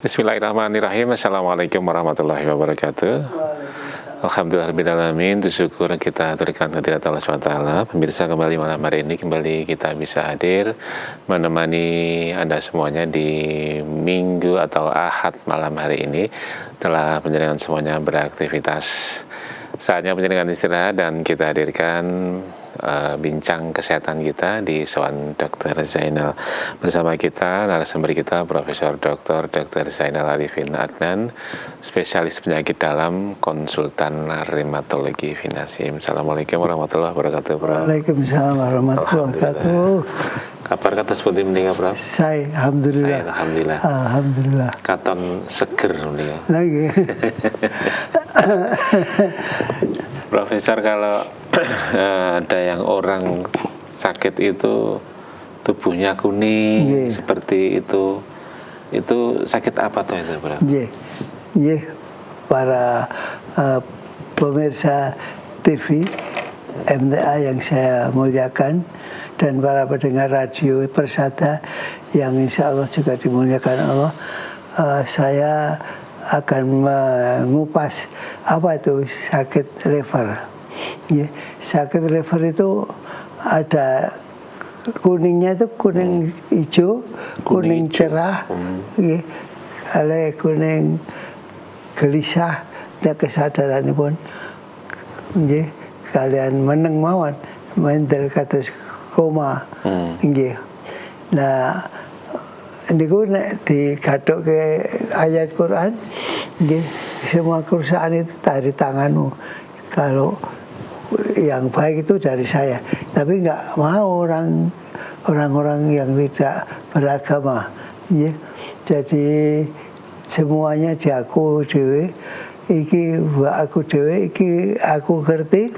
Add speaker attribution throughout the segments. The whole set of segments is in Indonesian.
Speaker 1: Bismillahirrahmanirrahim. Assalamualaikum warahmatullahi wabarakatuh. Alhamdulillahirrahmanirrahim. Syukur kita berikan kehadirat Allah SWT. Pemirsa, kembali malam hari ini kita bisa hadir menemani Anda semuanya di Minggu atau Ahad malam hari ini. Setelah penjaringan semuanya beraktivitas, saatnya penjaringan istirahat dan kita hadirkan bincang kesehatan kita di Soan Dr. Zainal. Bersama kita narasumber kita Profesor Dr. Zainal Arifin Adnan, spesialis penyakit dalam, konsultan rheumatologi Vinasim. Assalamualaikum warahmatullahi wabarakatuh, Prof.
Speaker 2: Waalaikumsalam warahmatullahi wabarakatuh.
Speaker 1: Kabar kata seperti meninggal, Prof?
Speaker 2: Saya alhamdulillah. Alhamdulillah.
Speaker 1: Katon seger meninggal.
Speaker 2: Lagi.
Speaker 1: Profesor, kalau ada yang orang sakit itu tubuhnya kuning seperti itu sakit apa tuh itu, Prof?
Speaker 2: Para pemirsa TV MTA yang saya muliakan dan para pendengar radio Persada yang insya Allah juga dimuliakan Allah, saya akan mengupas apa itu sakit liver. Sakit liver itu ada kuningnya, itu kuning hijau, kuning cerah, kalau kuning gelisah dan kesadaran pun, kalian meneng mawon, mendel kados koma, Nah, niku nek digaduk ke ayat Quran, semua kerusakan itu dari tanganmu. Kalau yang baik itu dari saya, tapi nggak mau orang-orang yang tidak beragama. Jadi semuanya di aku dewe, iki buat aku dewe, iki aku ngerti.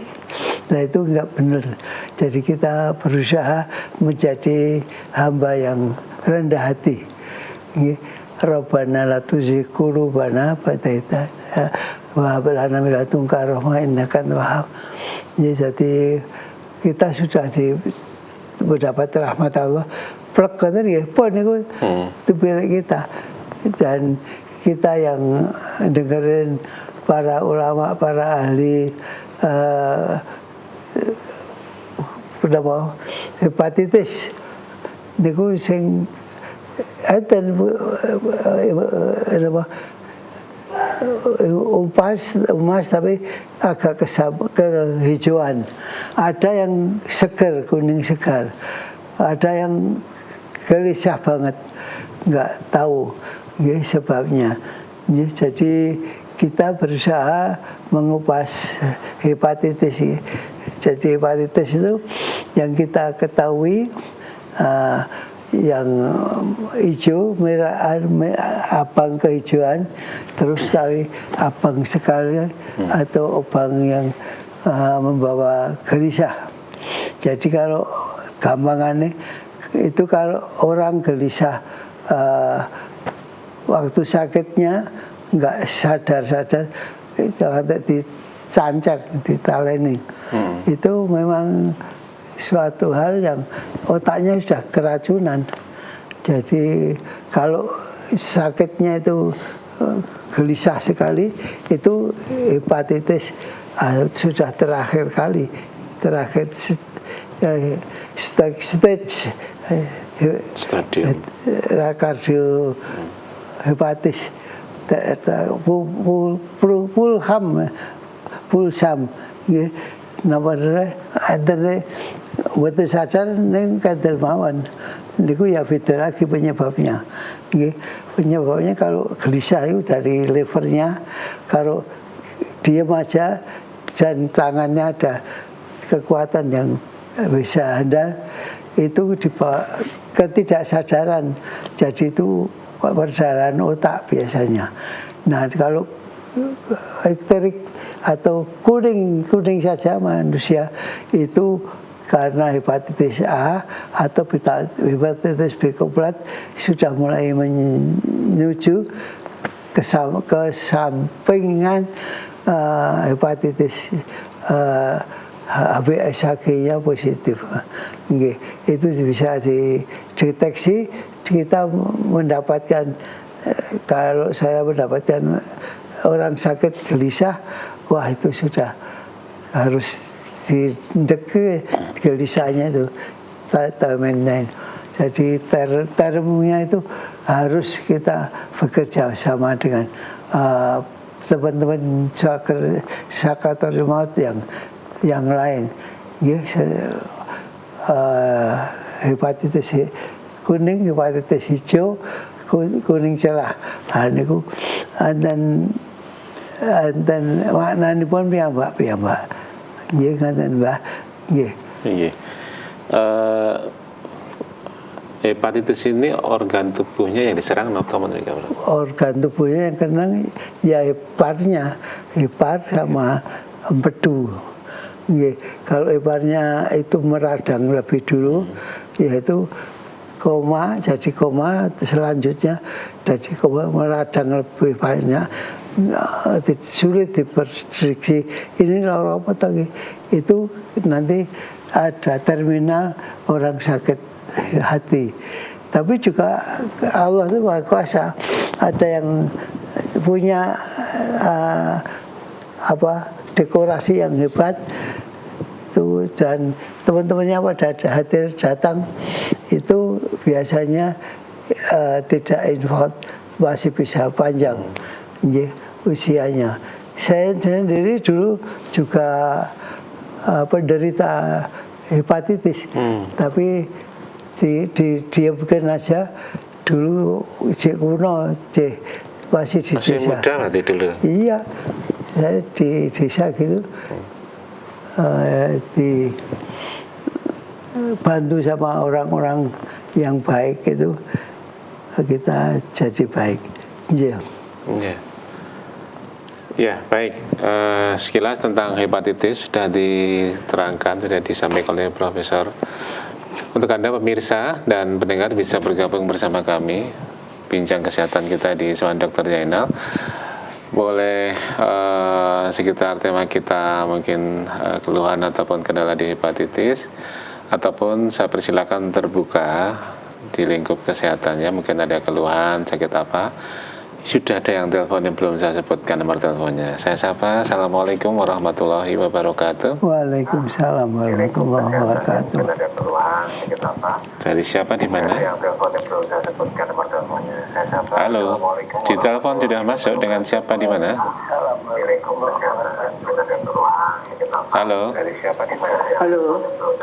Speaker 2: Nah, itu nggak benar. Jadi kita berusaha menjadi hamba yang rendah hati. Rabbana la tuzigh qulubana ba'da wa hab lana min ladunka rahmah innaka antal wahhab. Jadi kita sudah mendapat rahmat Allah. Plek ngoten nggih, pun niku dipilih kita. Dan kita yang dengerin para ulama, para ahli hepatitis niku sing enten emas tapi agak kehijauan. Ada yang segar, kuning segar. Ada yang gelisah banget, nggak tahu sebabnya. Jadi kita berusaha mengupas hepatitis. Jadi hepatitis itu yang kita ketahui, yang hijau, merah, abang kehijauan, terus tapi abang sekali atau abang yang membawa gelisah. Jadi kalau gampangannya itu, kalau orang gelisah waktu sakitnya nggak sadar-sadar, jangan dicancak, ditaleni, itu memang suatu hal yang otaknya sudah keracunan. Jadi kalau sakitnya itu gelisah sekali, itu hepatitis sudah terakhir stage kardio hepatis, pulsam, nomor antara betul sadar neng kadal mawon. Niku ya beda lagi penyebabnya. Penyebabnya kalau gelisah itu dari livernya, kalau diam aja dan tangannya ada kekuatan yang bisa handal, itu dibawa ketidaksadaran. Jadi itu perdarahan otak biasanya. Nah, kalau ekterik atau kuning saja manusia itu karena hepatitis A atau hepatitis B komplit sudah mulai menuju kesampingan hepatitis HbSAg-nya positif. Itu bisa dideteksi, kita mendapatkan kalau saya mendapatkan orang sakit gelisah, wah itu sudah harus didek gelisahnya itu temennya. Jadi termnya itu harus kita bekerja sama dengan teman-teman sakaratul maut yang lain. Ya, hepatitis kuning, hepatitis hijau, kuning cerah. Niku dan maknanipun piyambak. Nggih ngoten, Mbah. Nggih.
Speaker 1: Nggih. Hepatitis ini organ tubuhnya yang diserang napa menika?
Speaker 2: Organ tubuhnya yang kena ya hepar sama empedu. Nggih, kalau heparnya itu meradang lebih dulu, yaitu koma, jadi koma, selanjutnya jadi koma meradang lebih banyak, sulit diprediksi. Ini loro apa tadi? Itu nanti ada terminal orang sakit hati. Tapi juga Allah itu Maha Kuasa. Ada yang punya dekorasi yang hebat itu, dan teman-temannya pada hadir datang itu biasanya tidak involve, masih bisa panjang usianya. Saya sendiri dulu juga penderita hepatitis, tapi didiamkan aja dulu. Cek kuno, masih di desa.
Speaker 1: Masih muda berarti dulu.
Speaker 2: Iya, saya di desa gitu, dibantu sama orang-orang yang baik itu, kita jadi baik. Iya.
Speaker 1: Yeah. Ya, baik. Sekilas tentang hepatitis sudah diterangkan, sudah disampaikan oleh Profesor. Untuk Anda pemirsa dan pendengar bisa bergabung bersama kami bincang kesehatan kita di Soan Dr. Zainal. Boleh sekitar tema kita mungkin keluhan ataupun kendala di hepatitis, ataupun saya persilakan terbuka di lingkup kesehatannya. Mungkin ada keluhan sakit apa. Sudah ada yang telepon yang belum saya sebutkan nomor teleponnya. Saya sapa. Assalamualaikum warahmatullahi wabarakatuh.
Speaker 2: Waalaikumsalam warahmatullahi wabarakatuh.
Speaker 1: Dari siapa di mana? Halo. Di telepon sudah masuk, dengan siapa di mana? Halo.
Speaker 3: Halo.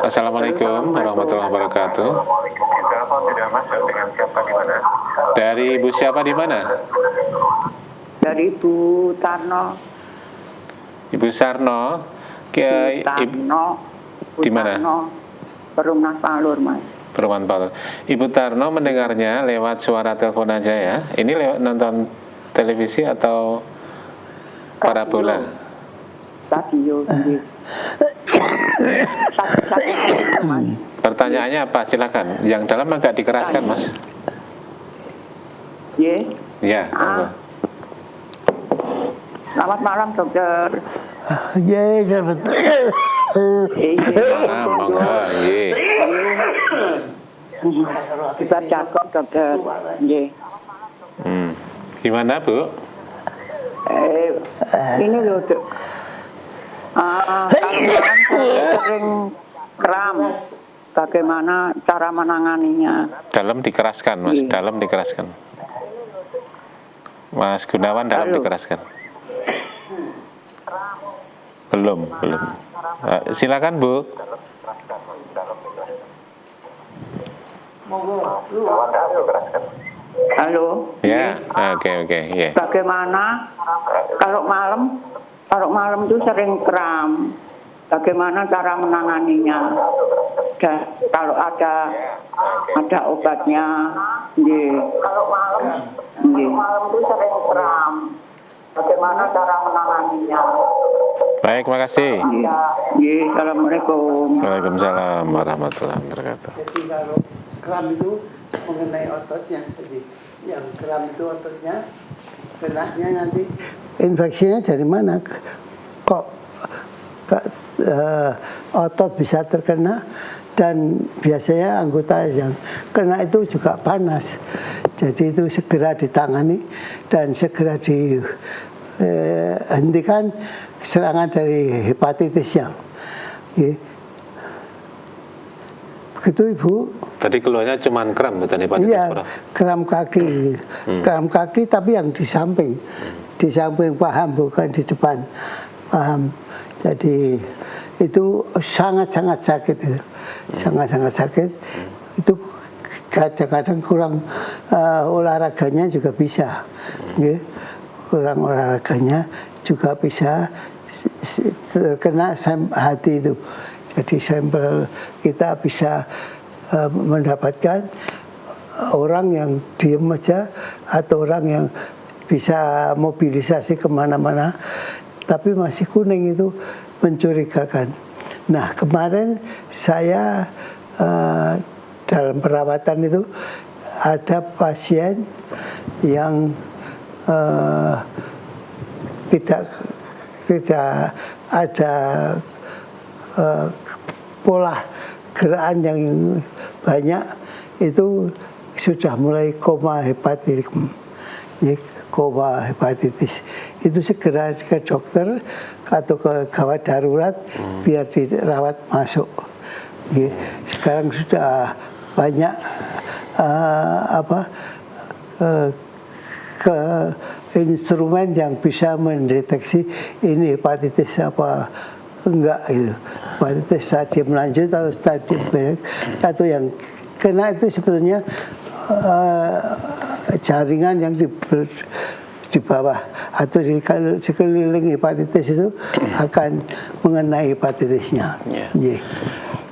Speaker 1: Assalamualaikum warahmatullahi wabarakatuh. Dari Ibu siapa di mana?
Speaker 3: Dari Ibu Tarno.
Speaker 1: Ibu Sarno. Di mana?
Speaker 3: Perumnas Palur, Mas.
Speaker 1: Perumahan Palur. Ibu Tarno mendengarnya lewat suara telepon aja ya. Ini lewat nonton televisi atau parabola?
Speaker 3: Radio.
Speaker 1: Pertanyaannya apa? Silakan. Yang dalam agak dikeraskan, Mas. Ya.
Speaker 3: Selamat malam, dokter.
Speaker 2: Ya, selamat.
Speaker 1: Monggo, nggih.
Speaker 3: Kita cakap, dokter. Nggih.
Speaker 1: Gimana, Bu?
Speaker 3: Ini loh, Dok. Kalau sering kram, bagaimana cara menanganinya?
Speaker 1: Dalam dikeraskan, Mas. Dalam dikeraskan. Mas Gunawan, dalam dikeraskan. Belum. Silakan, Bu.
Speaker 3: Halo.
Speaker 1: Ya, oke, ya.
Speaker 3: Bagaimana kalau malam itu sering kram, bagaimana cara menanganinya? Dan kalau ada obatnya, Kalau malam itu sering kram, bagaimana cara menanganinya?
Speaker 1: Baik, makasih.
Speaker 3: Assalamualaikum.
Speaker 1: Waalaikumsalam warahmatullahi wabarakatuh.
Speaker 2: Jadi kalau kram itu mengenai ototnya, jadi yang kram itu ototnya, kenanya nanti infeksinya dari mana? Kok otot bisa terkena dan biasanya anggota yang kena itu juga panas. Jadi itu segera ditangani dan segera dihentikan serangan dari hepatitisnya. Begitu Ibu.
Speaker 1: Tadi keluarnya cuma kram, bukan hepatitis.
Speaker 2: Iya, kram kaki. Kram kaki tapi yang di samping. Di samping paham, bukan di depan paham. Jadi itu sangat-sangat sakit itu. Sangat-sangat sakit. Itu kadang-kadang kurang olahraganya juga bisa. Kurang olahraganya juga bisa terkena hati itu. Jadi sampel kita bisa mendapatkan orang yang diem aja atau orang yang bisa mobilisasi kemana-mana tapi masih kuning, itu mencurigakan. Nah kemarin saya dalam perawatan itu ada pasien yang tidak ada pola gerakan yang banyak, itu sudah mulai koma hepatitis. Koma hepatitis itu segera ke dokter atau ke gawat darurat biar dirawat masuk. Sekarang sudah banyak ke instrumen yang bisa mendeteksi ini hepatitis apa enggak itu. Hepatitis stadium lanjut atau stadium berat, atau yang kena itu sebetulnya jaringan yang di bawah atau di sekeliling hepatitis itu akan mengenai hepatitisnya.
Speaker 1: Yeah.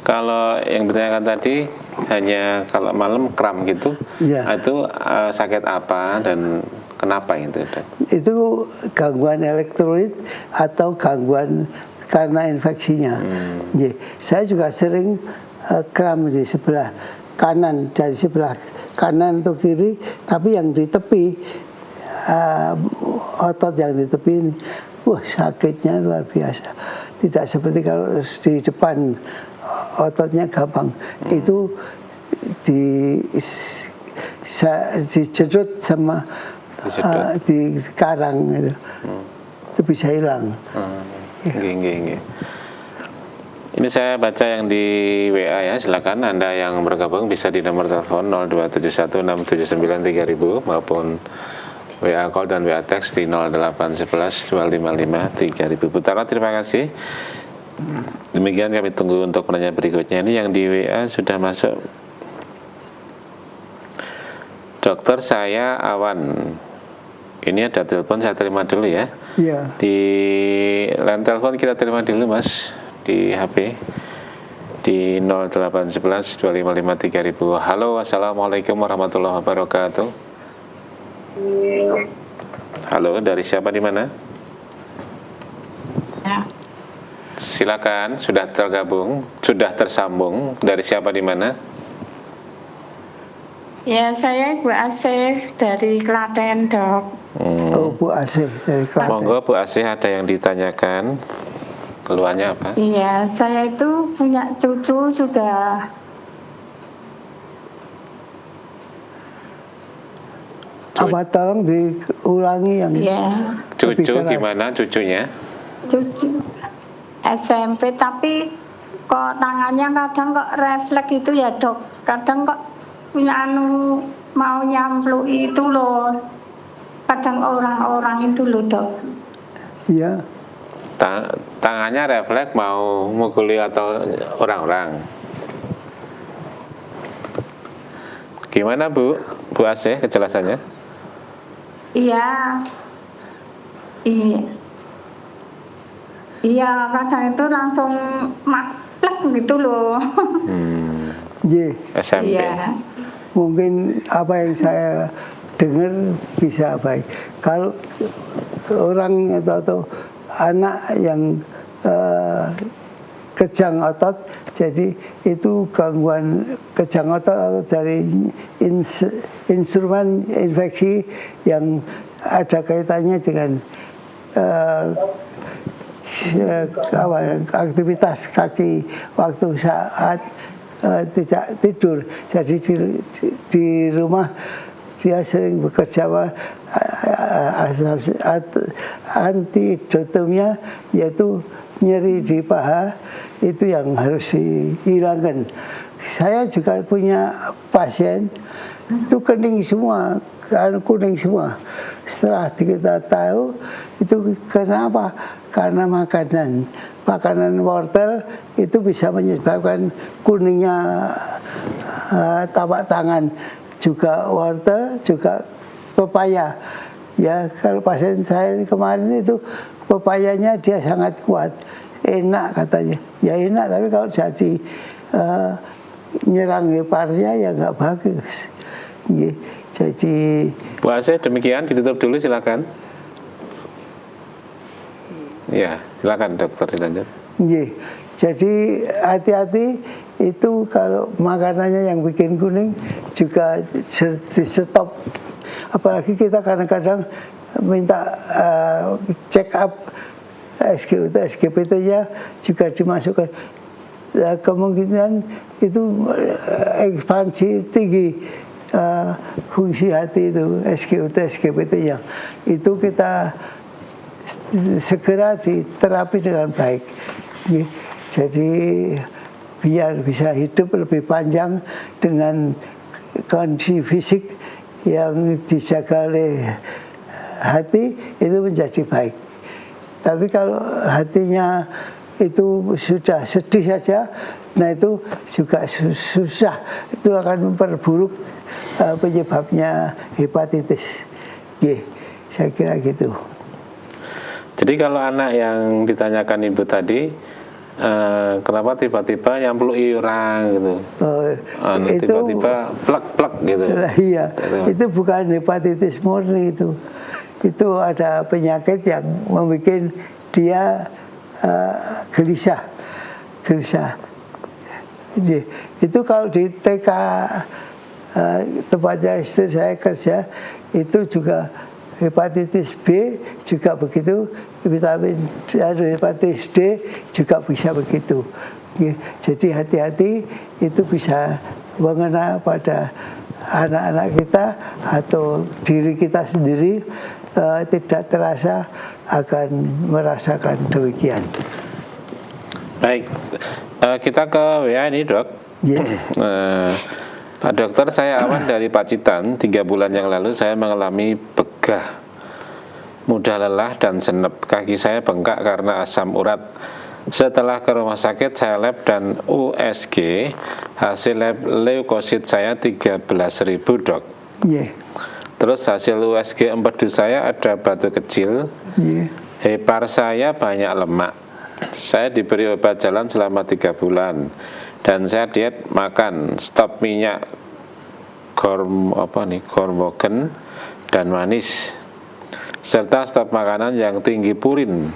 Speaker 1: Kalau yang ditanyakan tadi hanya kalau malam kram gitu, itu sakit apa dan kenapa itu?
Speaker 2: Itu gangguan elektrolit atau gangguan karena infeksinya. Saya juga sering kram di sebelah kanan, dari sebelah kanan atau kiri, tapi yang di tepi, otot yang di tepi ini, wah sakitnya luar biasa. Tidak seperti kalau di depan ototnya gampang. Itu dijedot sama di karang itu, itu bisa hilang.
Speaker 1: Nggih. Ini saya baca yang di WA ya, silakan Anda yang bergabung bisa di nomor telepon 02716793000 maupun WA call dan WA text di 08112553000. Putara, terima kasih. Demikian kami tunggu untuk penanya berikutnya. Ini yang di WA sudah masuk. Dokter, saya Awan. Ini ada telepon, saya terima dulu ya.
Speaker 2: Iya.
Speaker 1: Di line telepon kita terima dulu Mas, di HP di 08112553000. Halo, assalamualaikum warahmatullahi wabarakatuh. Halo, dari siapa, di mana?
Speaker 4: Ya.
Speaker 1: Silakan, sudah tergabung, sudah tersambung. Dari siapa, di mana?
Speaker 4: Ya, saya Ibu Asih dari Klaten, Dok.
Speaker 2: Oh, Bu Asih dari Klaten.
Speaker 1: Monggo Bu Asih, ada yang ditanyakan. Keluhannya apa?
Speaker 4: Iya, saya itu punya cucu sudah.
Speaker 2: Apa, tolong diulangi yang
Speaker 1: Cucu gimana cucunya?
Speaker 4: Cucu SMP, tapi kok tangannya kadang kok refleks itu ya Dok. Kadang kok punya mau nyamplui itu loh. Kadang orang-orang itu loh Dok.
Speaker 2: Iya.
Speaker 1: Tangannya refleks mau mukuli atau orang-orang. Gimana Bu Asih kejelasannya?
Speaker 4: Iya, kadang itu langsung maklek gitu loh.
Speaker 1: SMP.
Speaker 4: Iya.
Speaker 2: Mungkin apa yang saya dengar bisa baik. Kalau orang atau anak yang kejang otot, jadi itu gangguan kejang otot atau dari instrumen infeksi yang ada kaitannya dengan aktivitas kaki waktu saat tidak tidur. Jadi di rumah dia sering bekerja antidotumnya, yaitu nyeri di paha, itu yang harus dihilangkan. Saya juga punya pasien itu kening semua, kuning semua. Setelah kita tahu itu kenapa? Karena makanan wortel itu bisa menyebabkan kuningnya tapak tangan. Juga wortel, juga pepaya. Ya, kalau pasien saya kemarin itu pepayanya dia sangat kuat, enak katanya. Ya enak, tapi kalau jadi nyerang heparnya ya nggak bagus. Jadi
Speaker 1: Bu Asih, demikian ditutup dulu, silakan. Ya, silakan dokter dilanjut.
Speaker 2: Jadi hati-hati itu kalau makanannya yang bikin kuning juga di stop. Apalagi kita kadang-kadang minta check up SGUT, SGPT-nya juga dimasukkan. Kemungkinan itu ekspansi tinggi fungsi hati itu, SGUT, SGPT-nya. Itu kita segera diterapi dengan baik. Jadi biar bisa hidup lebih panjang dengan kondisi fisik yang dijaga oleh hati, itu menjadi baik. Tapi kalau hatinya itu sudah sedih saja, nah itu juga susah, itu akan memperburuk penyebabnya hepatitis. Saya kira gitu.
Speaker 1: Jadi kalau anak yang ditanyakan ibu tadi, kenapa tiba-tiba nyamplui orang gitu, tiba-tiba plek-plek gitu.
Speaker 2: Iya, itu bukan hepatitis murni itu. Itu ada penyakit yang membuat dia gelisah. Itu kalau di TK tempatnya istri saya kerja, itu juga hepatitis B juga begitu, hepatitis D juga bisa begitu. Jadi hati-hati, itu bisa mengena pada anak-anak kita atau diri kita sendiri, tidak terasa akan merasakan demikian.
Speaker 1: Baik, kita ke WA ini, Dok. Pak Dokter, saya Awan dari Pacitan. 3 bulan yang lalu saya mengalami begah, mudah lelah dan senep. Kaki saya bengkak karena asam urat. Setelah ke rumah sakit, saya lab dan USG. Hasil lab leukosit saya 13.000, Dok. Terus hasil USG empedu saya ada batu kecil. Hepar saya banyak lemak. Saya diberi obat jalan selama 3 bulan. Dan saya diet, makan, stop minyak gormogen dan manis, serta stop makanan yang tinggi purin.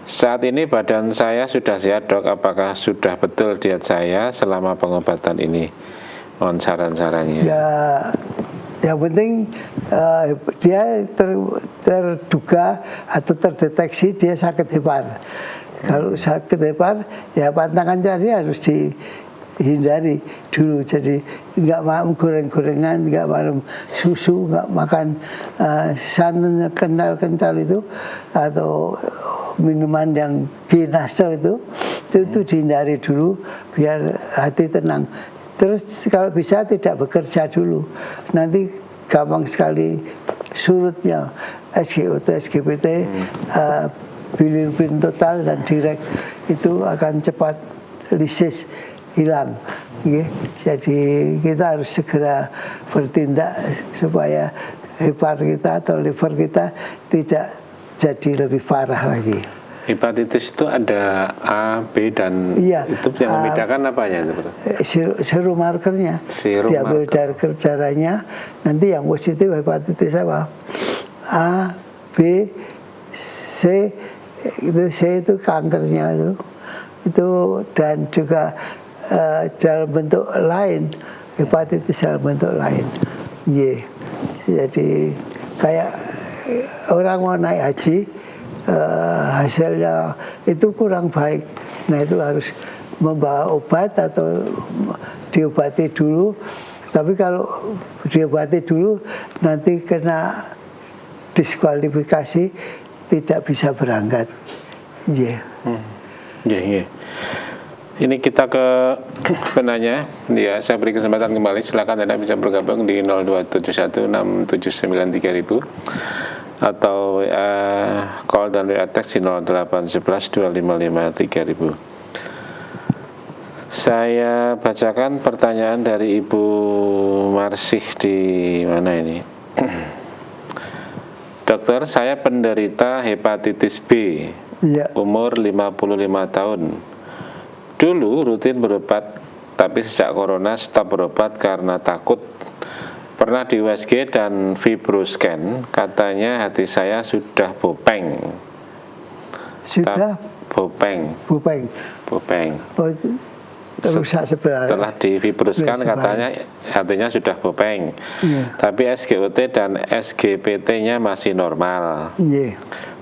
Speaker 1: Saat ini badan saya sudah sehat, Dok. Apakah sudah betul diet saya selama pengobatan ini? Mohon saran-sarannya.
Speaker 2: Ya, yang penting dia terduga atau terdeteksi dia sakit hepar. Kalau sakit hepar, ya pantangan tadi harus dihindari dulu. Jadi nggak makan goreng-gorengan, nggak makan susu, nggak makan santan kental-kental itu, atau minuman yang dinasel itu dihindari dulu biar hati tenang. Terus kalau bisa tidak bekerja dulu, nanti gampang sekali surutnya SGOT, SGPT, bilirubin total dan direct itu akan cepat lisis, hilang. Jadi kita harus segera bertindak supaya hepar kita atau liver kita tidak jadi lebih parah lagi.
Speaker 1: Hepatitis itu ada A, B, dan itu yang membedakan apanya?
Speaker 2: Serum markernya. Diambil darahnya, nanti yang positif hepatitis apa? A, B, C. Itu C itu kankernya itu dan juga dalam bentuk lain, hepatitis dalam bentuk lain. Jadi kayak orang mau naik haji, hasilnya itu kurang baik, nah itu harus membawa obat atau diobati dulu. Tapi kalau diobati dulu nanti kena diskualifikasi, tidak bisa berangkat. Iya.
Speaker 1: Iya. Ini kita ke penanya. Ya, saya beri kesempatan kembali. Silakan Anda bisa bergabung di 02716793000 atau call dan WA teks di 08112553.000. Saya bacakan pertanyaan dari Ibu Marsih di mana ini? Dokter, saya penderita hepatitis B,
Speaker 2: Ya.
Speaker 1: umur 55 tahun. Dulu rutin berobat, tapi sejak corona stop berobat karena takut. Pernah di USG dan fibroscan, katanya hati saya sudah bopeng.
Speaker 2: Sudah
Speaker 1: Bopeng.
Speaker 2: bopeng. Oh, rusak sebelah.
Speaker 1: Setelah di fibroscan
Speaker 2: Ya,
Speaker 1: katanya hatinya sudah bopeng.
Speaker 2: Iya.
Speaker 1: Tapi SGOT dan SGPT-nya masih normal.
Speaker 2: Iya.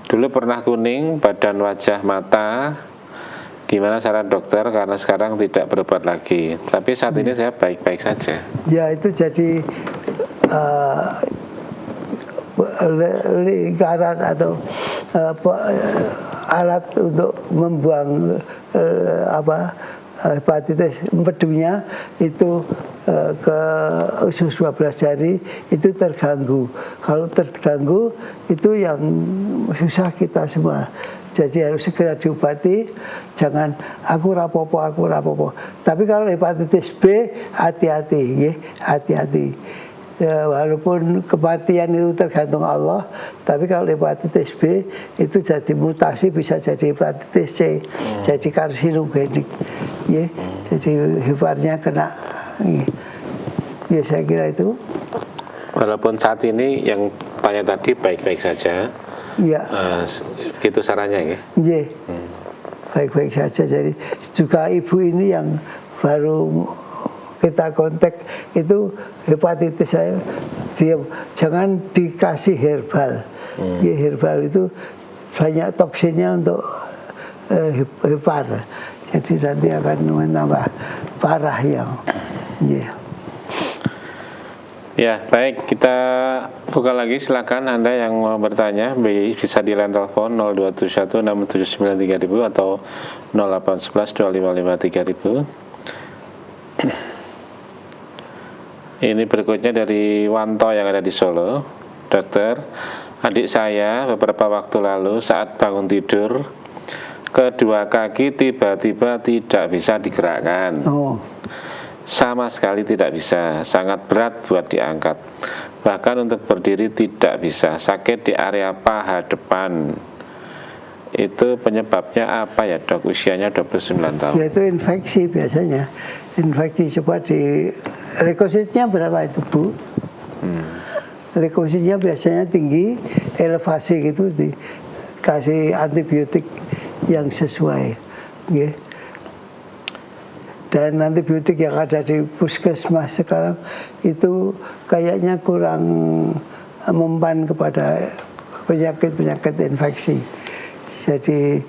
Speaker 1: Dulu pernah kuning, badan, wajah, mata. Gimana saran dokter? Karena sekarang tidak berobat lagi. Tapi saat ini saya baik-baik saja.
Speaker 2: Ya, itu jadi lingkaran atau alat untuk membuang hepatitis empedunya itu ke usus 12 jari itu terganggu. Kalau terganggu itu yang susah kita semua. Jadi harus segera diobati, jangan aku rapopo. Tapi kalau hepatitis B hati-hati, ya, hati-hati. Ya, walaupun kematian itu tergantung Allah, tapi kalau hepatitis B itu jadi mutasi, bisa jadi hepatitis C, jadi karsinogenik, ya, jadi heparnya kena. Ya, saya kira itu.
Speaker 1: Walaupun saat ini yang tanya tadi baik-baik saja.
Speaker 2: Ya.
Speaker 1: Gitu sarannya ya.
Speaker 2: Iya. Baik-baik saja. Jadi juga ibu ini yang baru kita kontak itu hepatitis saya, dia jangan dikasih herbal. Ya, herbal itu banyak toksinnya untuk hepar. Jadi nanti akan menambah parah yang. Ya.
Speaker 1: Ya, baik, kita buka lagi, silakan Anda yang mau bertanya bisa di line telepon 02716793000 atau 08112553.000. Ini berikutnya dari Wanto yang ada di Solo. Dokter, adik saya beberapa waktu lalu saat bangun tidur, kedua kaki tiba-tiba tidak bisa digerakkan. Sama sekali tidak bisa, sangat berat buat diangkat. Bahkan untuk berdiri tidak bisa, sakit di area paha depan. Itu penyebabnya apa ya dok? Usianya 29 tahun.
Speaker 2: Yaitu infeksi biasanya. Infeksi coba di leukositnya berapa itu Bu? Leukositnya biasanya tinggi, elevasi gitu, dikasih antibiotik yang sesuai. Yeah. Dan antibiotik yang ada di puskesmas sekarang itu kayaknya kurang mempan kepada penyakit-penyakit infeksi. Jadi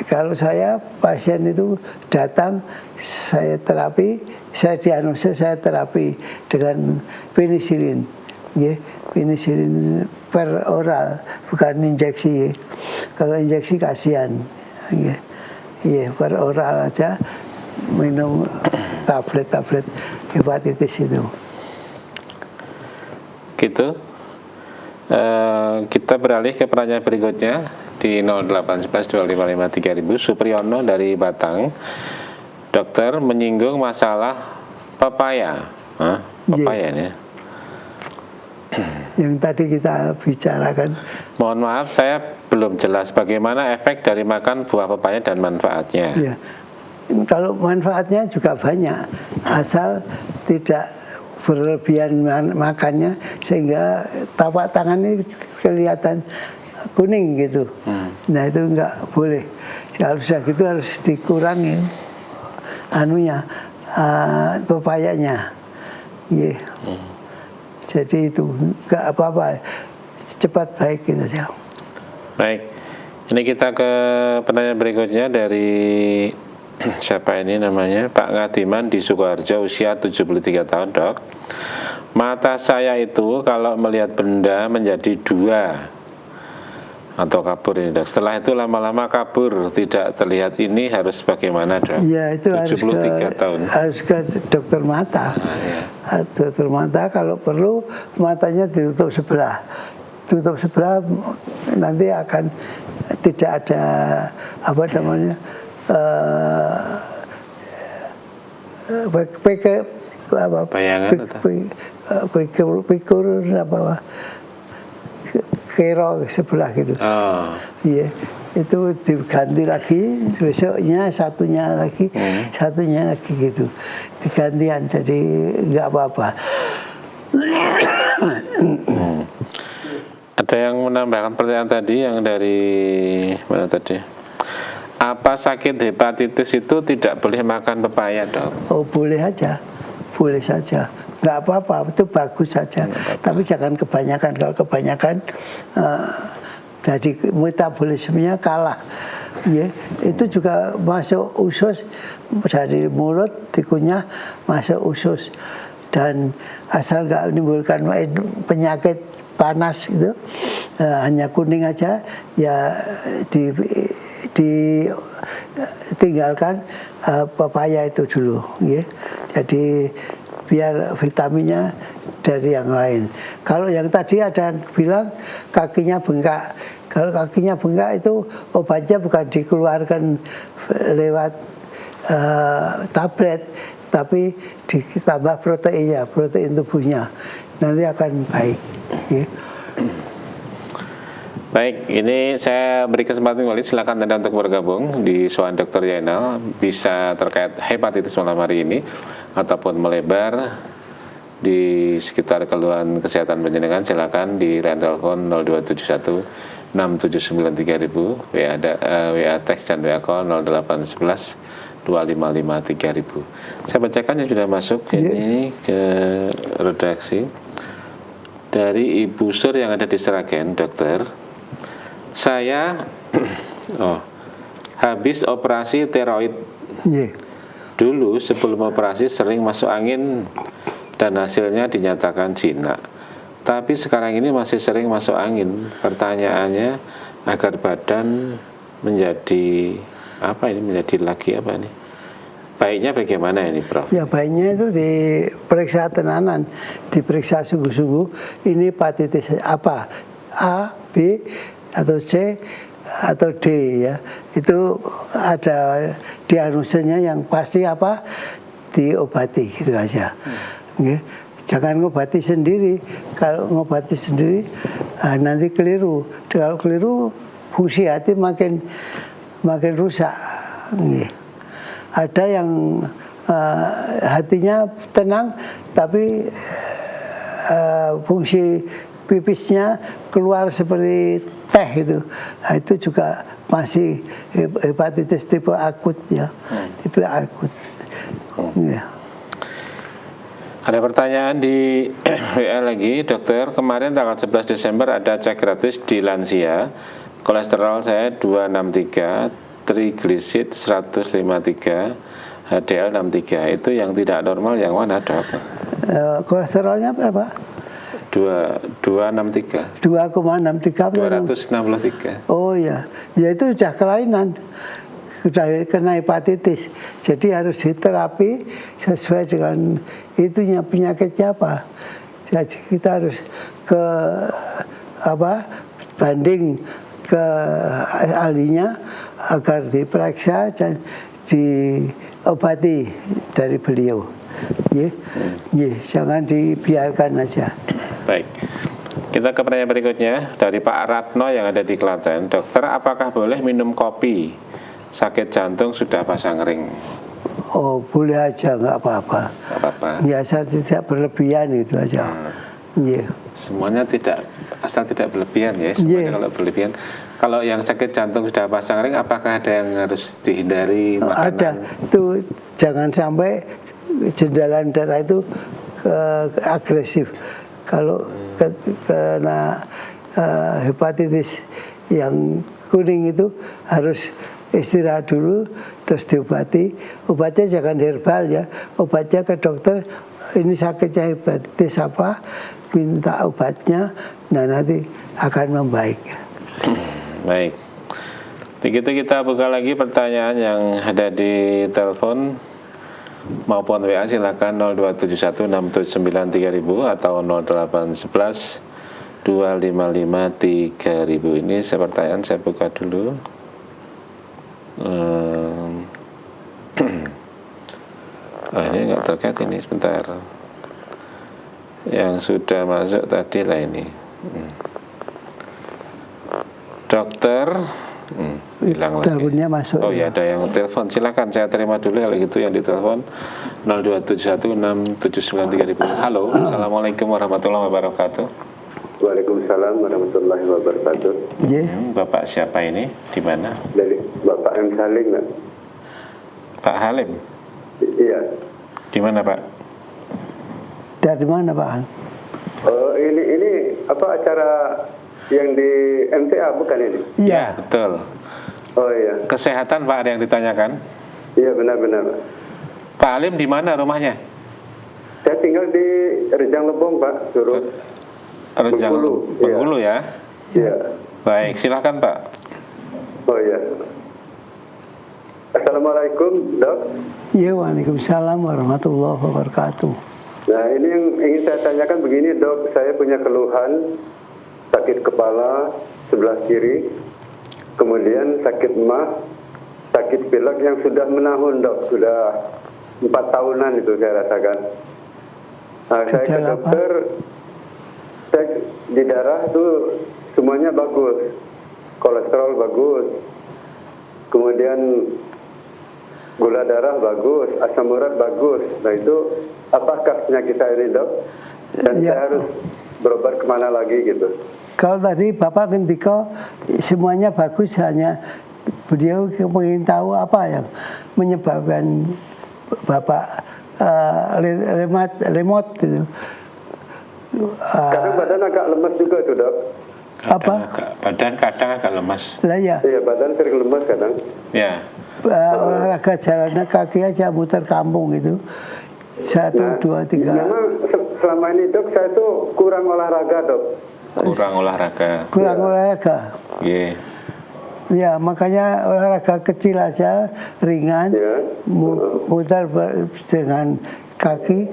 Speaker 2: kalau saya pasien itu datang, saya terapi, saya diagnosis, saya terapi dengan penisilin, ya, penisilin per oral, bukan injeksi. Ya. Kalau injeksi kasihan, ya, ya, per oral aja minum tablet-tablet hepatitis itu.
Speaker 1: Gitu. Kita beralih ke pertanyaan berikutnya di 08112553.000. Supriyono dari Batang. Dokter menyinggung masalah papaya. Papaya ini.
Speaker 2: Yang tadi kita bicarakan.
Speaker 1: Mohon maaf, saya belum jelas bagaimana efek dari makan buah papaya dan manfaatnya.
Speaker 2: Ya. Kalau manfaatnya juga banyak, asal tidak berlebihan makannya sehingga tapak tangannya kelihatan kuning gitu. Nah itu enggak boleh. Kalau sudah gitu harus dikurangi papayanya. Yeah. Jadi itu enggak apa-apa, cepat baik gitu ya.
Speaker 1: Baik. Ini kita ke pertanyaan berikutnya dari siapa ini namanya, Pak Ngadiman di Sukoharjo, usia 73 tahun, Dok. Mata saya itu kalau melihat benda menjadi dua atau kabur ini, Dok. Setelah itu lama-lama kabur, tidak terlihat. Ini harus bagaimana, Dok?
Speaker 2: Ya itu
Speaker 1: 73 tahun.
Speaker 2: harus ke dokter mata. Dokter mata kalau perlu matanya ditutup sebelah. Tutup sebelah nanti akan tidak ada apa namanya
Speaker 1: bayangan
Speaker 2: pikur apa kero sebelah gitu.
Speaker 1: Oh.
Speaker 2: Iya, itu diganti lagi, besoknya satunya lagi gitu, digantian, jadi nggak apa-apa.
Speaker 1: Ada yang menambahkan pertanyaan tadi yang dari mana tadi? Apa sakit hepatitis itu tidak boleh makan pepaya, Dok?
Speaker 2: Oh boleh aja, boleh saja, nggak apa-apa, itu bagus saja. Tapi jangan kebanyakan, kalau kebanyakan jadi metabolismenya kalah. Ya, itu juga masuk usus dari mulut, dikunyah masuk usus, dan asal nggak menimbulkan penyakit panas itu, hanya kuning aja ya, ditinggalkan pepaya itu dulu, ya. Jadi biar vitaminnya dari yang lain. Kalau yang tadi ada yang bilang kakinya bengkak, kalau kakinya bengkak itu obatnya bukan dikeluarkan lewat tablet, tapi ditambah proteinnya, protein tubuhnya, nanti akan baik. Ya.
Speaker 1: Baik, ini saya beri kesempatan kembali, silakan Anda untuk bergabung di Soal Dr. Zainal, bisa terkait hepatitis malam hari ini ataupun melebar di sekitar keluhan kesehatan penjenengan, silakan di line telepon 0271 679 3000, WA teks dan WA call 0811 255 3000. Saya bacakan yang sudah masuk ini ke redaksi dari Ibu Sur yang ada di Sragen, Dokter. Saya habis operasi tiroid. Dulu sebelum operasi sering masuk angin dan hasilnya dinyatakan jinak. Tapi sekarang ini masih sering masuk angin. Pertanyaannya, agar badan menjadi apa ini, menjadi lagi apa ini? Baiknya bagaimana ini, Prof?
Speaker 2: Ya baiknya itu diperiksa tenanan, diperiksa sungguh-sungguh. Ini hepatitis apa? A, B, atau C, atau D, ya. Itu ada diagnosisnya yang pasti apa, diobati, gitu aja. Jangan ngobati sendiri. Kalau ngobati sendiri nanti keliru. Kalau keliru fungsi hati makin rusak. Ada yang hatinya tenang tapi fungsi pipisnya keluar seperti teh itu. Nah, itu juga masih hepatitis tipe akut, ya. Tipe akut. Ya.
Speaker 1: Ada pertanyaan di WA lagi, Dokter. Kemarin tanggal 11 Desember ada cek gratis di lansia. Kolesterol saya 263, triglisid 153, HDL 63. Itu yang tidak normal yang mana, Dok?
Speaker 2: Kolesterolnya berapa?
Speaker 1: 263.
Speaker 2: 2,63. Oh ya, ya itu sudah kelainan, sudah kena hepatitis. Jadi harus diterapi sesuai dengan itunya, penyakitnya apa. Jadi kita harus ke banding ke ahlinya agar diperiksa dan diobati dari beliau. Jangan dibiarkan aja.
Speaker 1: Baik, kita ke pertanyaan berikutnya dari Pak Ratno yang ada di Klaten. Dokter, apakah boleh minum kopi? Sakit jantung sudah pasang ring.
Speaker 2: Oh, boleh aja, nggak apa-apa.
Speaker 1: Nggak apa-apa.
Speaker 2: Biasa tidak berlebihan itu aja.
Speaker 1: Semuanya asal tidak berlebihan, ya. Semuanya kalau berlebihan. Kalau yang sakit jantung sudah pasang ring, apakah ada yang harus dihindari makanan?
Speaker 2: Ada, itu jangan sampai jendalan darah itu agresif. Kalau kena hepatitis yang kuning itu harus istirahat dulu, terus diobati. Obatnya jangan herbal ya, obatnya ke dokter, ini sakitnya hepatitis apa, minta obatnya, nah nanti akan membaik.
Speaker 1: Baik. Begitu kita buka lagi pertanyaan yang ada di telepon maupun WA, silakan 02716793000 atau 0811 2553000. Ini pertanyaan saya buka dulu. Ini nggak terkait ini, sebentar. Yang sudah masuk tadi lah ini. Dokter, hilang lagi.
Speaker 2: Teleponnya masuk.
Speaker 1: Oh ya, ada yang telepon. Silakan saya terima dulu kalau gitu yang ditelepon 02716793000. Halo, assalamualaikum warahmatullahi wabarakatuh.
Speaker 5: Waalaikumsalam warahmatullahi wabarakatuh.
Speaker 1: Bapak siapa ini? Di mana?
Speaker 5: Dari Bapak M. Salim, Pak.
Speaker 1: Pak Halim.
Speaker 5: Iya.
Speaker 1: Di mana, Pak?
Speaker 2: Dari mana, Pak?
Speaker 5: Ini apa acara yang di MTA bukan ini?
Speaker 1: Iya, betul.
Speaker 5: Oh iya.
Speaker 1: Kesehatan Pak, ada yang ditanyakan?
Speaker 5: Iya benar-benar.
Speaker 1: Pak Halim di mana rumahnya?
Speaker 5: Saya tinggal di Rejang Lebong, Pak. Suruh.
Speaker 1: Rejang Bengkulu ya?
Speaker 5: Iya.
Speaker 1: Baik, silakan Pak.
Speaker 5: Oh iya. Assalamualaikum, Dok.
Speaker 2: Ya, waalaikumsalam warahmatullahi wabarakatuh.
Speaker 5: Nah, ini yang ingin saya tanyakan begini, Dok. Saya punya keluhan sakit kepala sebelah kiri, kemudian sakit mah, sakit pilek yang sudah menahun, Dok. Sudah 4 tahunan itu saya rasakan. Nah, saya ke dokter, cek di darah itu semuanya bagus, kolesterol bagus, kemudian gula darah bagus, asam urat bagus. Nah itu apakah penyakit saya ini, Dok? Dan saya harus berobat kemana lagi gitu?
Speaker 2: Kalau tadi Bapak ketika semuanya bagus, hanya beliau ingin tahu apa yang menyebabkan Bapak remote gitu.
Speaker 5: Kadang badan agak lemas juga itu, Dok.
Speaker 2: Apa?
Speaker 1: Badan kadang agak lemas.
Speaker 2: Lah ya.
Speaker 5: Iya, badan sering lemas kadang.
Speaker 1: Ya.
Speaker 2: Olahraga jalan kaki aja muter kampung gitu. 1, 2, 3.
Speaker 5: Memang selama ini, Dok, saya tuh kurang olahraga, Dok.
Speaker 1: Kurang olahraga.
Speaker 5: Iya.
Speaker 2: Ya, makanya olahraga kecil aja, ringan, muter dengan kaki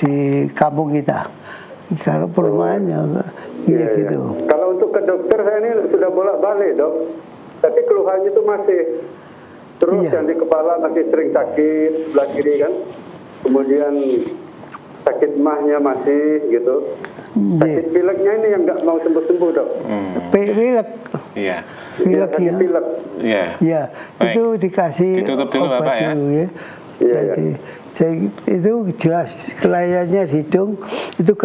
Speaker 2: di kampung kita. Kalau perumahan ya gitu.
Speaker 5: Kalau untuk ke dokter saya ini sudah bolak-balik, Dok. Tapi keluhannya itu masih terus yang di kepala masih sering sakit sebelah kiri kan. Kemudian sakit mahnya masih gitu. Sakit pileknya ini yang nggak mau sembuh-sembuh, Dok.
Speaker 2: Pilek.
Speaker 1: Iya.
Speaker 2: Pilek ya.
Speaker 5: Pilek.
Speaker 1: Iya.
Speaker 2: Ya, itu dikasih
Speaker 1: ditutup dulu
Speaker 2: obat
Speaker 1: Bapak ya.
Speaker 2: Dulu ya. Jadi itu jelas kelainannya hidung, itu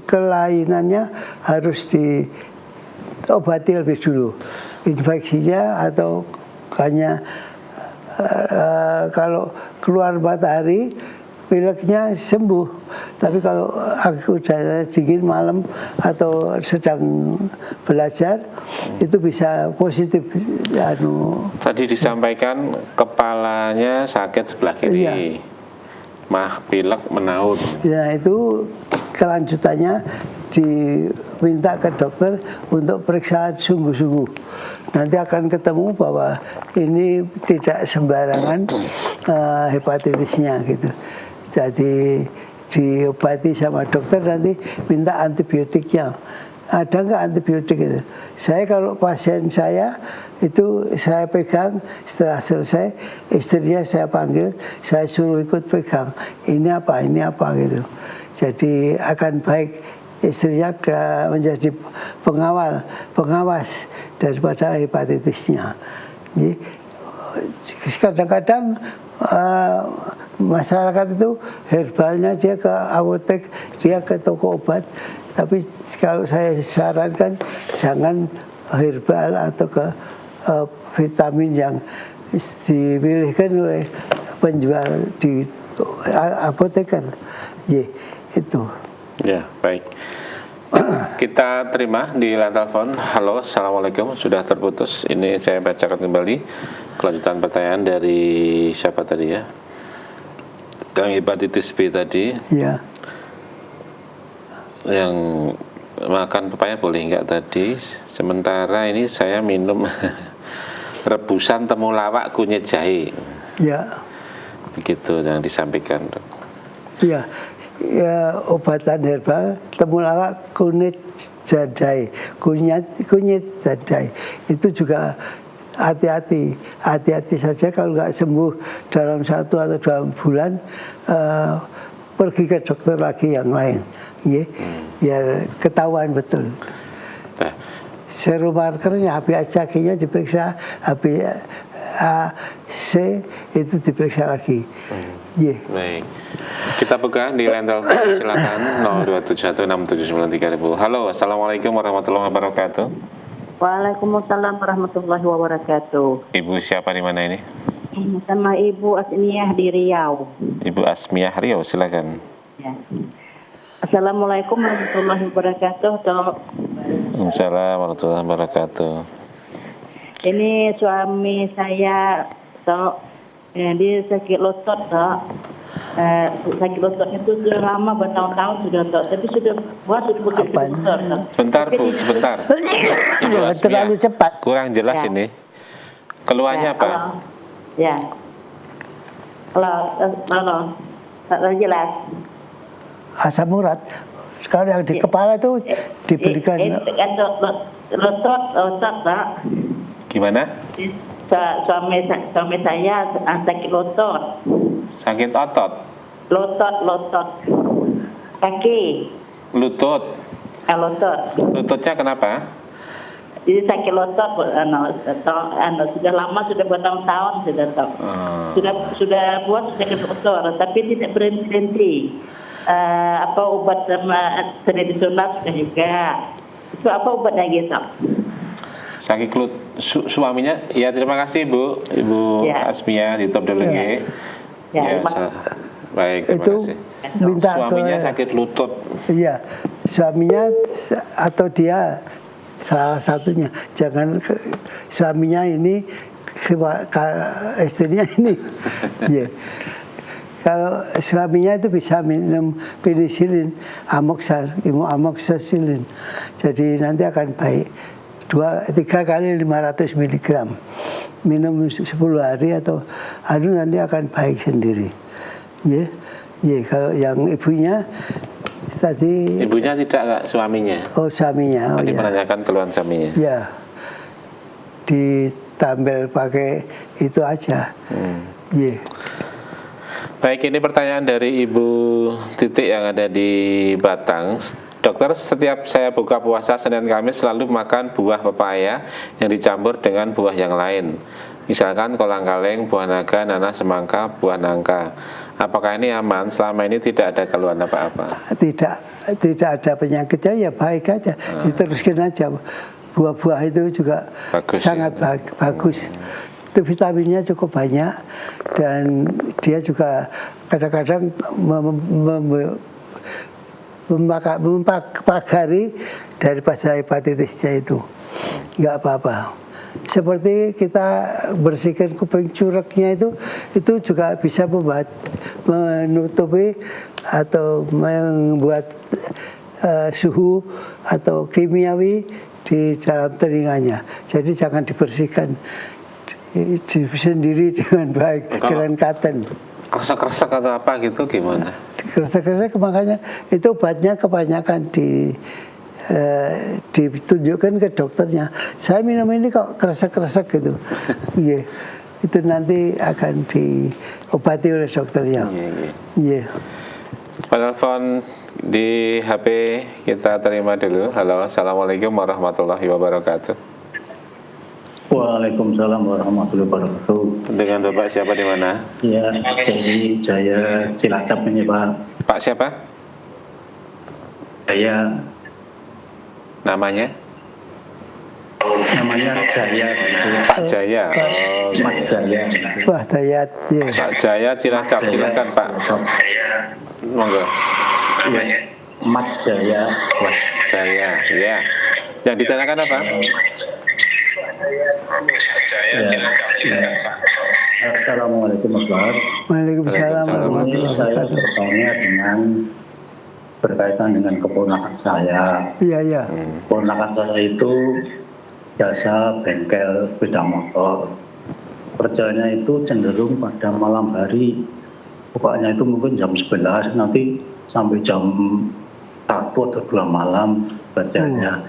Speaker 2: kelainannya harus diobati lebih dulu. Infeksinya atau hanya kalau keluar matahari pileknya sembuh, tapi kalau udara dingin malam atau sedang belajar itu bisa positif.
Speaker 1: Tadi disampaikan kepalanya sakit sebelah kiri.
Speaker 2: Iya.
Speaker 1: Mah pilek menahun.
Speaker 2: Ya itu kelanjutannya diminta ke dokter untuk periksa sungguh-sungguh. Nanti akan ketemu bahwa ini tidak sembarangan hepatitisnya gitu. Jadi diobati sama dokter, nanti minta antibiotiknya. Ada nggak antibiotik itu? Saya kalau pasien saya itu saya pegang, setelah selesai istrinya saya panggil, saya suruh ikut pegang. Ini apa gitu. Jadi akan baik istrinya menjadi pengawas daripada hepatitisnya. Jadi kadang-kadang masyarakat itu herbalnya dia ke apotek, dia ke toko obat. Tapi kalau saya sarankan jangan herbal atau ke vitamin yang dipilihkan oleh penjual di apoteker. Itu.
Speaker 1: Ya, baik. kita terima di line telepon. Halo, assalamualaikum. Sudah terputus. Ini saya bacakan kembali kelanjutan pertanyaan dari siapa tadi ya? Yang hepatitis B tadi.
Speaker 2: Ya.
Speaker 1: Yang makan pepaya boleh enggak tadi? Sementara ini saya minum rebusan temulawak kunyit jahe.
Speaker 2: Ya.
Speaker 1: Begitu yang disampaikan, Dok.
Speaker 2: Ya, ya obatan herbal temulawak kunyit jahe, kunyit jahe itu juga hati-hati saja kalau nggak sembuh dalam 1 atau 2 bulan, pergi ke dokter lagi yang lain, ya, biar ketahuan betul.
Speaker 1: Nah.
Speaker 2: Serum markernya HbA1c-nya diperiksa, HbA1c itu diperiksa lagi. Yeah.
Speaker 1: Baik. Kita buka di line telepon, silakan 02716793000. Halo, assalamualaikum warahmatullahi wabarakatuh.
Speaker 6: Waalaikumsalam warahmatullahi wabarakatuh.
Speaker 1: Ibu siapa di mana ini?
Speaker 6: Sama Ibu Asmiyah di Riau.
Speaker 1: Ibu Asmiyah Riau, silakan.
Speaker 6: Ya. Assalamualaikum warahmatullahi wabarakatuh.
Speaker 1: Waalaikumsalam warahmatullahi wabarakatuh.
Speaker 6: Ini suami saya, dia sakit lutut, sakit lutut itu sudah lama, bertahun-tahun sudah, tapi sudah pergi ke dokter.
Speaker 1: Sebentar Bu, sebentar. Ibu
Speaker 2: Terlalu
Speaker 1: Asmiyah,
Speaker 2: cepat.
Speaker 1: kurang jelas
Speaker 6: Ya.
Speaker 1: ini. Keluhannya apa?
Speaker 6: Ya. Halo. Tak jelas.
Speaker 2: Asam urat. Kalau yang di kepala itu diberikan.
Speaker 6: Lutut, Pak.
Speaker 1: Gimana?
Speaker 6: Suami saya sakit lutut.
Speaker 1: Sakit otot,
Speaker 6: Lutut. Kaki.
Speaker 1: lutut.
Speaker 6: Lutut.
Speaker 1: Lututnya kenapa?
Speaker 6: Jadi sakit lutut, sudah lama, sudah bertahun-tahun sudah buat sudah ke dokter, tapi tidak berhenti. Obat tradisional sudah juga. Itu apa obatnya gitu?
Speaker 1: Sakit suaminya. Ya, terima kasih Ibu
Speaker 6: Ya.
Speaker 1: Asmiyah di top dulu
Speaker 6: Ya. Ya,
Speaker 1: baik, terima
Speaker 2: Itu
Speaker 1: kasih.
Speaker 2: minta
Speaker 1: Suaminya
Speaker 2: ke,
Speaker 1: sakit lutut.
Speaker 2: iya, suaminya atau dia salah satunya. Jangan suaminya ini, istrinya ini. Yeah. Kalau suaminya itu bisa minum penisilin, amoxicillin. Jadi nanti akan baik. 2-3 kali 500 mg. Minum 10 hari atau nanti akan baik sendiri. Ya. Yeah. Kalau yang ibunya tadi.
Speaker 1: Ibunya tidak, suaminya.
Speaker 2: Oh, suaminya.
Speaker 1: Tadi
Speaker 2: Ya.
Speaker 1: menanyakan keluhan suaminya.
Speaker 2: Ya. Ditambel pakai itu aja. Yeah.
Speaker 1: Baik, ini pertanyaan dari Ibu Titik yang ada di Batang. Dokter, setiap saya buka puasa Senin Kamis selalu makan buah pepaya yang dicampur dengan buah yang lain. Misalkan kolang-kaling, buah naga, nanas, semangka, buah nangka. Apakah ini aman? Selama ini tidak ada keluhan apa-apa?
Speaker 2: Tidak ada penyakitnya, ya baik aja. Diteruskan aja. Buah-buah itu juga
Speaker 1: Bagus,
Speaker 2: sangat
Speaker 1: ya.
Speaker 2: bagus. Itu vitaminnya cukup banyak dan dia juga kadang-kadang mempagari daripada hepatitisnya itu. Nggak apa-apa. Seperti kita bersihkan kuping cureknya itu juga bisa menutupi atau membuat suhu atau kimiawi di dalam telinganya. Jadi jangan dibersihkan sendiri dengan baik, dengan cotton.
Speaker 1: Kresek-kresek atau apa gitu gimana?
Speaker 2: Kresek-kresek makanya itu obatnya kebanyakan ditunjukkan ke dokternya. Saya minum ini kok kresek-kresek gitu. Yeah. Itu nanti akan diobati oleh dokternya. Yeah.
Speaker 1: Penelpon di HP kita terima dulu. Halo, assalamualaikum warahmatullahi wabarakatuh.
Speaker 7: Waalaikumsalam warahmatullahi wabarakatuh.
Speaker 1: Dengan Bapak siapa di mana?
Speaker 7: Ya, jadi Jaya Cilacap ini Pak.
Speaker 1: Pak siapa?
Speaker 7: Jaya.
Speaker 1: Namanya?
Speaker 7: Namanya Jaya.
Speaker 1: Pak Jaya. Oh,
Speaker 7: Pak Jaya.
Speaker 2: Wah, dayat. Yeah.
Speaker 1: Pak Jaya Cilacap, silakan Pak. Monggo.
Speaker 7: Ya. Mat Jaya.
Speaker 1: Mas Jaya, ya. Yang ditanyakan apa?
Speaker 7: Assalamualaikum Mas Bahar.
Speaker 2: Waalaikumsalam warahmatullahi
Speaker 7: Ini saya
Speaker 2: wabarakatuh.
Speaker 7: bertanya berkaitan dengan keponakan saya.
Speaker 2: Iya, iya.
Speaker 7: Keponakan saya itu jasa bengkel sepeda motor. Kerjanya itu cenderung pada malam hari. Bukanya itu mungkin jam 11, nanti sampai jam 1 atau 2 malam kerjanya.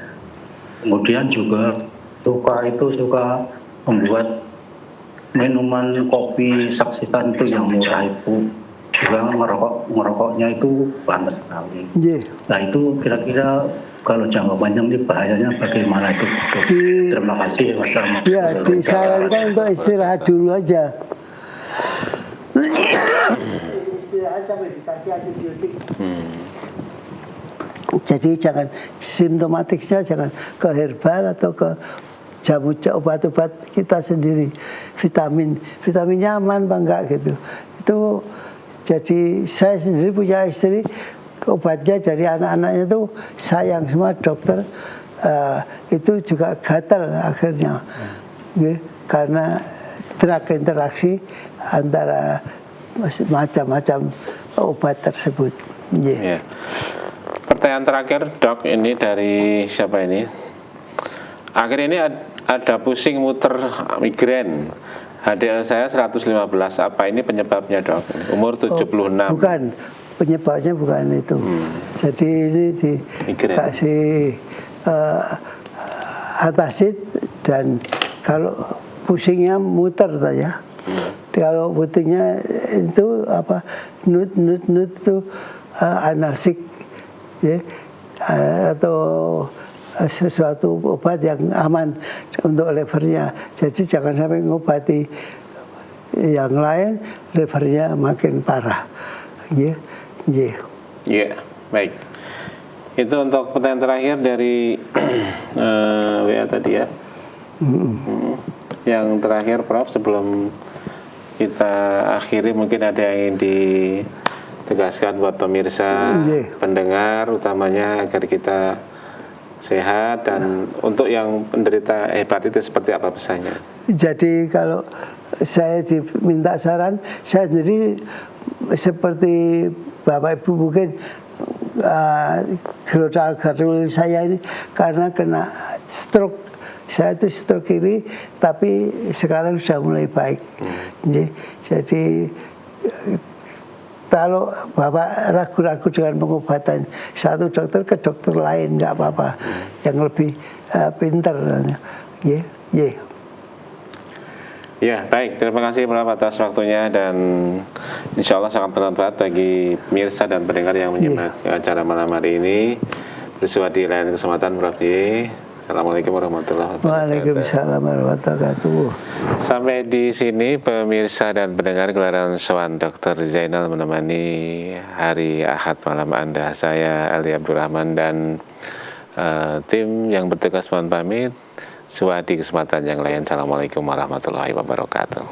Speaker 7: Kemudian juga suka membuat minuman kopi saksitan itu yang murah itu. Juga ngerokoknya itu banget sekali.
Speaker 2: Iya.
Speaker 7: Nah itu kira-kira kalau jangka panjang ini bahayanya bagaimana itu? Terima kasih. Wassalamualaikum.
Speaker 2: Ya, disarankan untuk istirahat dulu aja. Istirahat sampai dikasih antibiotik. Jadi jangan simptomatiknya jangan ke herbal atau ke jamu obat-obat kita sendiri. Vitaminnya aman apa enggak gitu. Itu jadi saya sendiri punya istri, obatnya dari anak-anaknya itu sayang semua dokter, itu juga gatal akhirnya, karena interaksi antara macam-macam obat tersebut.
Speaker 1: Ya. Pertanyaan terakhir dok, ini dari siapa ini? Akhir ini ada pusing muter migrain. HDL saya 115, apa ini penyebabnya dok? Umur 76.
Speaker 2: Bukan, penyebabnya bukan itu. Jadi ini dikasih antacid dan kalau pusingnya muter saja. Kalau pusingnya itu apa nut itu analsik, ya, atau sesuatu obat yang aman untuk levernya. Jadi jangan sampai ngobati yang lain, levernya makin parah. Ya,
Speaker 1: baik. Itu untuk pertanyaan terakhir dari WA tadi ya. Yang terakhir Prof, sebelum kita akhiri mungkin ada yang ditegaskan buat pemirsa, pendengar utamanya agar kita sehat, dan untuk yang penderita hepatitis seperti apa pesannya? Jadi kalau saya diminta saran, saya sendiri seperti Bapak Ibu mungkin garul saya ini karena kena stroke. Saya itu stroke kiri, tapi sekarang sudah mulai baik. Jadi kalau Bapak ragu-ragu dengan pengobatan satu dokter ke dokter lain, nggak apa-apa, yang lebih pintar. Ya, baik. Terima kasih Prof atas waktunya, dan insya Allah sangat bermanfaat bagi pemirsa dan pendengar yang menyimak acara malam hari ini. Bersua di lain kesempatan Prof. Assalamualaikum warahmatullahi wabarakatuh. Waalaikumsalam warahmatullahi wabarakatuh. Sampai di sini pemirsa dan pendengar gelaran Sowan Dr. Zainal menemani hari Ahad malam Anda. Saya Ali Abdurrahman dan tim yang bertugas mohon pamit. Di kesempatan yang lain. Assalamualaikum warahmatullahi wabarakatuh.